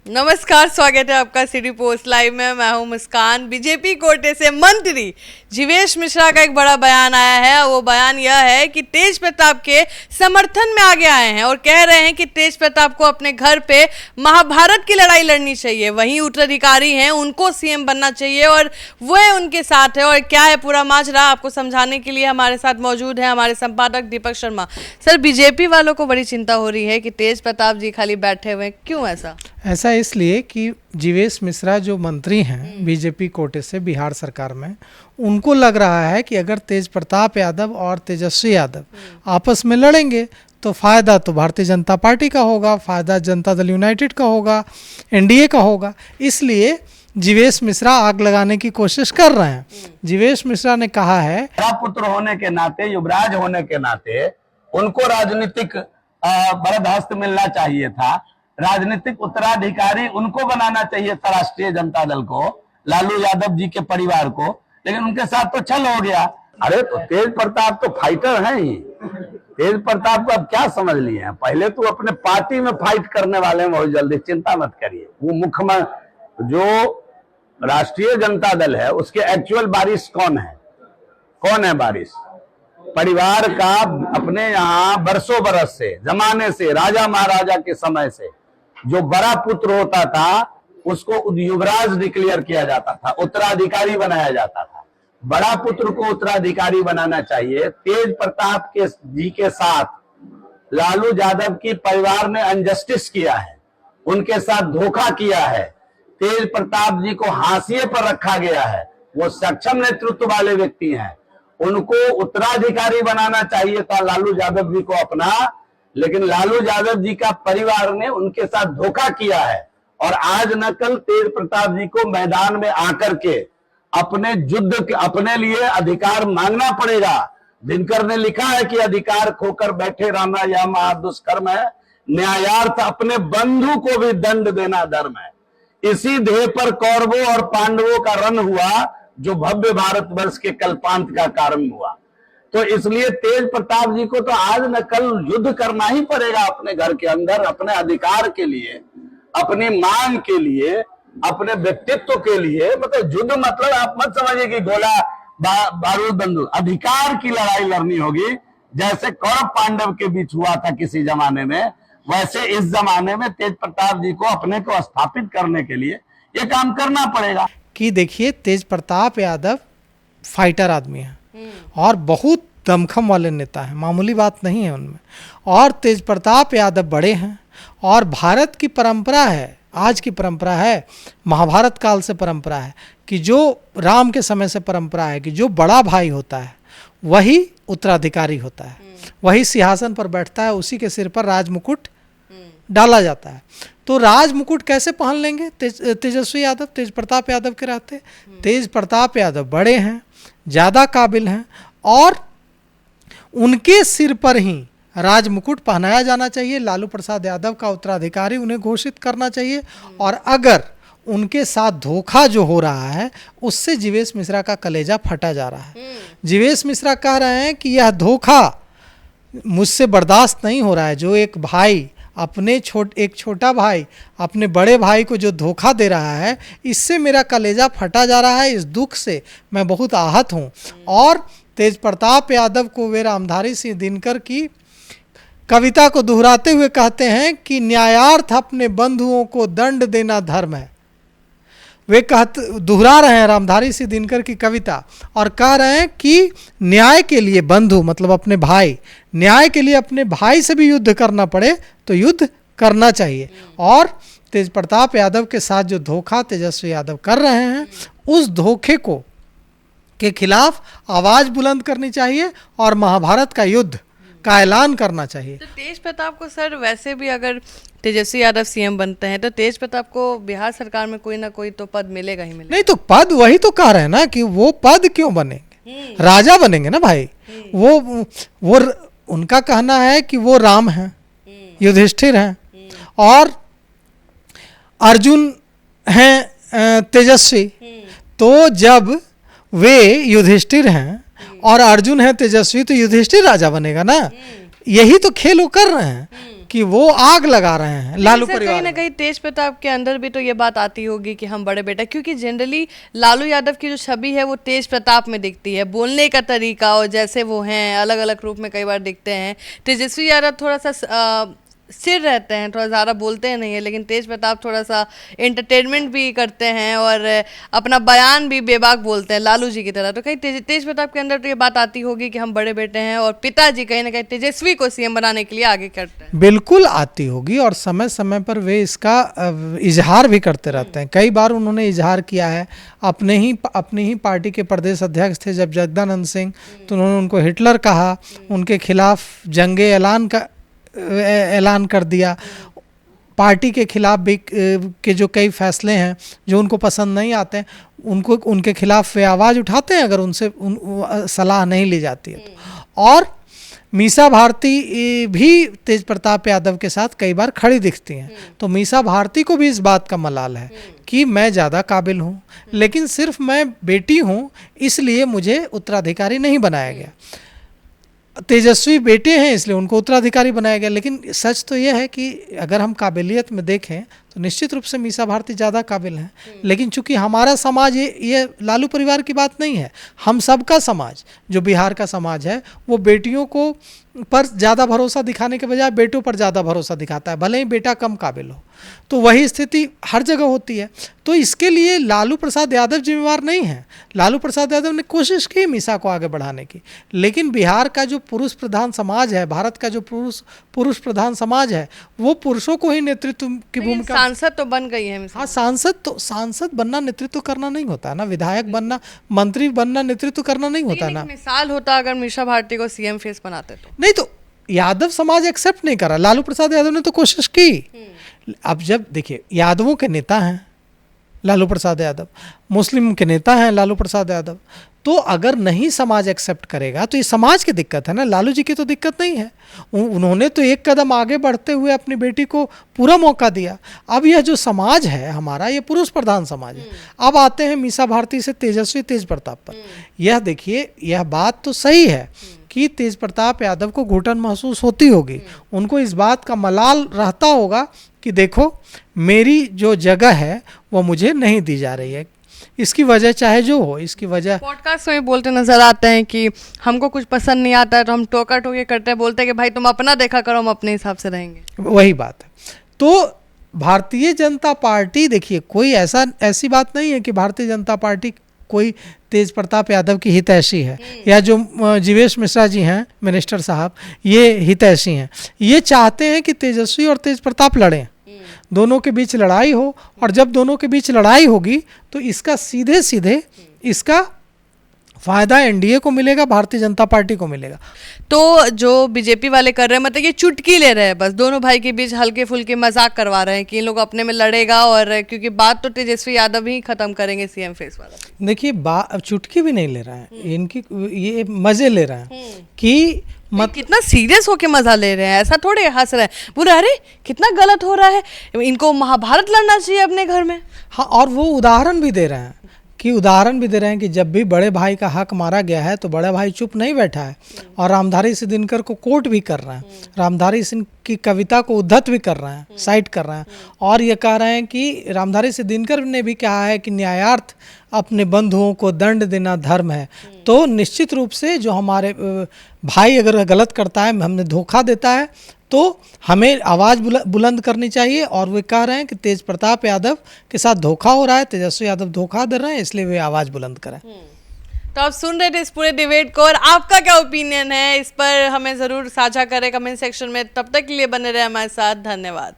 नमस्कार, स्वागत है आपका सिटी पोस्ट लाइव में। मैं हूं मुस्कान। बीजेपी कोटे से मंत्री जीवेश मिश्रा का एक बड़ा बयान आया है। वो बयान यह है कि तेज प्रताप के समर्थन में आगे आए हैं और कह रहे हैं कि तेज प्रताप को अपने घर पे महाभारत की लड़ाई लड़नी चाहिए। वहीं उत्तराधिकारी हैं, उनको सीएम बनना चाहिए और वह उनके साथ है। और क्या है पूरा माजरा, आपको समझाने के लिए हमारे साथ मौजूद है हमारे संपादक दीपक शर्मा। सर, बीजेपी वालों को बड़ी चिंता हो रही है कि तेज प्रताप जी खाली बैठे हुए, क्यों ऐसा इसलिए कि जीवेश मिश्रा जो मंत्री हैं बीजेपी कोटे से बिहार सरकार में, उनको लग रहा है कि अगर तेज प्रताप यादव और तेजस्वी यादव आपस में लड़ेंगे तो फायदा तो भारतीय जनता पार्टी का होगा, फायदा जनता दल यूनाइटेड का होगा, एनडीए का होगा। इसलिए जीवेश मिश्रा आग लगाने की कोशिश कर रहे हैं। जीवेश मिश्रा ने कहा है, पुत्र होने के नाते, युवराज होने के नाते उनको राजनीतिक बरदहस्त मिलना चाहिए था। राजनीतिक उत्तराधिकारी उनको बनाना चाहिए था, राष्ट्रीय जनता दल को, लालू यादव जी के परिवार को, लेकिन उनके साथ तो छल हो गया। अरे तो तेज प्रताप तो फाइटर हैं ही। तेज प्रताप को अब क्या समझ लिए हैं, पहले तो अपने पार्टी में फाइट करने वाले हैं बहुत जल्दी, चिंता मत करिए। वो मुख्यमंत्री जो राष्ट्रीय जनता दल है उसके एक्चुअल वारिस कौन है वारिस? परिवार का अपने यहाँ बरसों बरस से, जमाने से, राजा महाराजा के समय से जो बड़ा पुत्र होता था उसको युवराज डिक्लेयर किया जाता था, उत्तराधिकारी बनाया जाता था। बड़ा पुत्र को उत्तराधिकारी बनाना चाहिए। तेज प्रताप के जी के साथ लालू यादव की परिवार ने अनजस्टिस किया है, उनके साथ धोखा किया है। तेज प्रताप जी को हाशिए पर रखा गया है। वो सक्षम नेतृत्व वाले व्यक्ति हैं, उनको उत्तराधिकारी बनाना चाहिए था लालू यादव जी को अपना, लेकिन लालू यादव जी का परिवार ने उनके साथ धोखा किया है। और आज न कल तेज प्रताप जी को मैदान में आकर के अपने युद्ध, अपने लिए अधिकार मांगना पड़ेगा। दिनकर ने लिखा है कि अधिकार खोकर बैठे रहना यह महादुष्कर्म है, न्यायार्थ अपने बंधु को भी दंड देना धर्म है। इसी ध्येय पर कौरवों और पांडवों का रण हुआ, जो भव्य भारतवर्ष के कल्पांत का कारण हुआ। तो इसलिए तेज प्रताप जी को तो आज न कल युद्ध करना ही पड़ेगा अपने घर के अंदर, अपने अधिकार के लिए, अपनी मांग के लिए, अपने व्यक्तित्व के लिए। मतलब युद्ध मतलब आप मत समझिए कि गोला बारूद बंदूक, अधिकार की लड़ाई लड़नी होगी। जैसे कौरव पांडव के बीच हुआ था किसी जमाने में, वैसे इस जमाने में तेज प्रताप जी को अपने को स्थापित करने के लिए ये काम करना पड़ेगा। कि देखिए तेज प्रताप यादव फाइटर आदमी है और बहुत दमखम वाले नेता हैं, मामूली बात नहीं है उनमें। और तेज प्रताप यादव बड़े हैं और भारत की परंपरा है, आज की परंपरा है, महाभारत काल से परंपरा है कि जो राम के समय से परंपरा है कि जो बड़ा भाई होता है वही उत्तराधिकारी होता है, वही सिंहासन पर बैठता है, उसी के सिर पर राज मुकुट डाला जाता है। तो राज मुकुट कैसे पहन लेंगे तेजस्वी यादव, तेज प्रताप यादव के रहते? तेज प्रताप यादव बड़े हैं, ज़्यादा काबिल हैं और उनके सिर पर ही राज मुकुट पहनाया जाना चाहिए। लालू प्रसाद यादव का उत्तराधिकारी उन्हें घोषित करना चाहिए। और अगर उनके साथ धोखा जो हो रहा है उससे जीवेश मिश्रा का कलेजा फटा जा रहा है। जीवेश मिश्रा कह रहे हैं कि यह धोखा मुझसे बर्दाश्त नहीं हो रहा है। जो एक भाई अपने एक छोटा भाई अपने बड़े भाई को जो धोखा दे रहा है, इससे मेरा कलेजा फटा जा रहा है। इस दुख से मैं बहुत आहत हूँ। और तेज प्रताप यादव को वे रामधारी सिंह दिनकर की कविता को दोहराते हुए कहते हैं कि न्यायार्थ अपने बंधुओं को दंड देना धर्म है। वे दोहरा रहे हैं रामधारी सिंह दिनकर की कविता और कह रहे हैं कि न्याय के लिए बंधु मतलब अपने भाई, न्याय के लिए अपने भाई से भी युद्ध करना पड़े तो युद्ध करना चाहिए। और तेज प्रताप यादव के साथ जो धोखा तेजस्वी यादव कर रहे हैं, उस धोखे के खिलाफ आवाज बुलंद करनी चाहिए और महाभारत का युद्ध का ऐलान करना चाहिए। तो तेज प्रताप को सर, वैसे भी अगर तेजस्वी यादव सीएम बनते हैं तो तेज प्रताप को बिहार सरकार में कोई ना कोई तो पद मिलेगा ही मिलेगा। नहीं तो पद, वही तो कह रहे हैं ना कि वो पद क्यों बनेंगे, राजा बनेंगे ना भाई। वो उनका कहना है कि वो राम हैं, युधिष्ठिर हैं और अर्जुन हैं तेजस्वी। तो जब वे युधिष्ठिर हैं और अर्जुन है तेजस्वी तो युधिष्ठिर राजा बनेगा ना। यही तो खेल वो कर रहे हैं कि वो आग लगा रहे हैं लालू सर, परिवार कहीं ना कहीं तेज प्रताप के अंदर भी तो ये बात आती होगी कि हम बड़े बेटा, क्योंकि जनरली लालू यादव की जो छवि है वो तेज प्रताप में दिखती है, बोलने का तरीका और जैसे वो हैं अलग अलग रूप में कई बार दिखते हैं। तेजस्वी यादव थोड़ा सा स्थिर रहते हैं, थोड़ा ज़्यादा बोलते हैं नहीं है, लेकिन तेज प्रताप थोड़ा सा एंटरटेनमेंट भी करते हैं और अपना बयान भी बेबाक बोलते हैं लालू जी की तरह। तो कहीं तेज प्रताप के अंदर तो ये बात आती होगी कि हम बड़े बेटे हैं और पिताजी कहीं ना कहीं तेजस्वी को सीएम बनाने के लिए आगे करते हैं। बिल्कुल आती होगी और समय समय पर वे इसका इजहार भी करते रहते हैं। कई बार उन्होंने इजहार किया है, अपनी ही पार्टी के प्रदेश अध्यक्ष थे जब जगदानंद सिंह, तो उन्होंने उनको हिटलर कहा, उनके खिलाफ जंगे ऐलान कर दिया। पार्टी के खिलाफ भी के जो कई फैसले हैं जो उनको पसंद नहीं आते हैं, उनके खिलाफ वे आवाज़ उठाते हैं अगर उनसे सलाह नहीं ली जाती है तो। और मीसा भारती भी तेज प्रताप यादव के साथ कई बार खड़ी दिखती हैं, तो मीसा भारती को भी इस बात का मलाल है कि मैं ज़्यादा काबिल हूँ, लेकिन सिर्फ मैं बेटी हूँ इसलिए मुझे उत्तराधिकारी नहीं बनाया गया। तेजस्वी बेटे हैं इसलिए उनको उत्तराधिकारी बनाया गया। लेकिन सच तो यह है कि अगर हम काबिलियत में देखें तो निश्चित रूप से मीसा भारती ज़्यादा काबिल हैं, लेकिन चूंकि हमारा समाज ये लालू परिवार की बात नहीं है, हम सबका समाज जो बिहार का समाज है वो बेटियों को पर ज़्यादा भरोसा दिखाने के बजाय बेटों पर ज़्यादा भरोसा दिखाता है, भले ही बेटा कम काबिल हो। तो वही स्थिति हर जगह होती है। तो इसके लिए लालू प्रसाद यादव जिम्मेवार नहीं है। लालू प्रसाद यादव ने कोशिश की मीसा को आगे बढ़ाने की, लेकिन बिहार का जो पुरुष प्रधान समाज है, भारत का जो पुरुष प्रधान समाज है, वो पुरुषों को ही नेतृत्व की भूमिका। सांसद तो बन गई है। हाँ, सांसद बनना नेतृत्व करना नहीं होता है ना, विधायक बनना, मंत्री बनना नेतृत्व करना नहीं होता ना। मिसाल होता अगर मीसा भारती को सीएम फेस बनाते तो। नहीं, तो यादव समाज एक्सेप्ट नहीं करा, लालू प्रसाद यादव ने तो कोशिश की। अब जब देखिए यादवों के नेता हैं लालू प्रसाद यादव, मुस्लिम के नेता हैं लालू प्रसाद यादव, तो अगर नहीं समाज एक्सेप्ट करेगा तो ये समाज की दिक्कत है ना, लालू जी की तो दिक्कत नहीं है। उन्होंने तो एक कदम आगे बढ़ते हुए अपनी बेटी को पूरा मौका दिया। अब यह जो समाज है हमारा, ये पुरुष प्रधान समाज है। अब आते हैं मीसा भारती से तेजस्वी तेज प्रताप पर। यह देखिए, यह बात तो सही है कि तेज प्रताप यादव को घुटन महसूस होती होगी, उनको इस बात का मलाल रहता होगा कि देखो मेरी जो जगह है वो मुझे नहीं दी जा रही है। इसकी वजह चाहे जो हो, इसकी वजह पॉडकास्ट में बोलते नजर आते हैं कि हमको कुछ पसंद नहीं आता है तो हम टोका टोके करते हैं, बोलते हैं कि भाई तुम अपना देखा करो, हम अपने हिसाब से रहेंगे। वही बात है। तो भारतीय जनता पार्टी, देखिए कोई ऐसी बात नहीं है कि भारतीय जनता पार्टी कोई तेज प्रताप यादव की हितैषी है, या जो जीवेश मिश्रा जी हैं मिनिस्टर साहब, ये हितैषी हैं। ये चाहते हैं कि तेजस्वी और तेज प्रताप लड़ें, दोनों के बीच लड़ाई हो, और जब दोनों के बीच लड़ाई होगी तो इसका सीधे इसका फायदा एनडीए को मिलेगा, भारतीय जनता पार्टी को मिलेगा। तो जो बीजेपी वाले कर रहे हैं, मतलब ये चुटकी ले रहे हैं, बस दोनों भाई के बीच हल्के फुल्के मजाक करवा रहे हैं कि इन लोग अपने में लड़ेगा, और क्योंकि बात तो तेजस्वी यादव ही खत्म करेंगे सीएम फेस वाला। देखिए चुटकी भी नहीं ले रहा है, इनकी ये मजे ले रहे हैं कि कितना सीरियस होके मजा ले रहे हैं, ऐसा थोड़े हंस रहे हैं, बोले अरे कितना गलत हो रहा है, इनको महाभारत लड़ना चाहिए अपने घर में। हाँ, और वो उदाहरण भी दे रहे हैं कि जब भी बड़े भाई का हक मारा गया है तो बड़ा भाई चुप नहीं बैठा है, और रामधारी सिंह दिनकर को कोट भी कर रहे हैं, रामधारी सिंह की कविता को उद्धत भी कर रहे हैं, साइट कर रहे हैं, और ये कह रहे हैं कि रामधारी सिंह दिनकर ने भी कहा है कि न्यायार्थ अपने बंधुओं को दंड देना धर्म है। तो निश्चित रूप से जो हमारे भाई अगर गलत करता है, हमने धोखा देता है, तो हमें आवाज़ बुलंद करनी चाहिए। और वे कह रहे हैं कि तेज प्रताप यादव के साथ धोखा हो रहा है, तेजस्वी यादव धोखा दे रहे हैं, इसलिए वे आवाज़ बुलंद करें। तो आप सुन रहे थे इस पूरे डिबेट को, और आपका क्या ओपिनियन है इस पर हमें ज़रूर साझा करें कमेंट सेक्शन में। तब तक के लिए बने रहे हमारे साथ, धन्यवाद।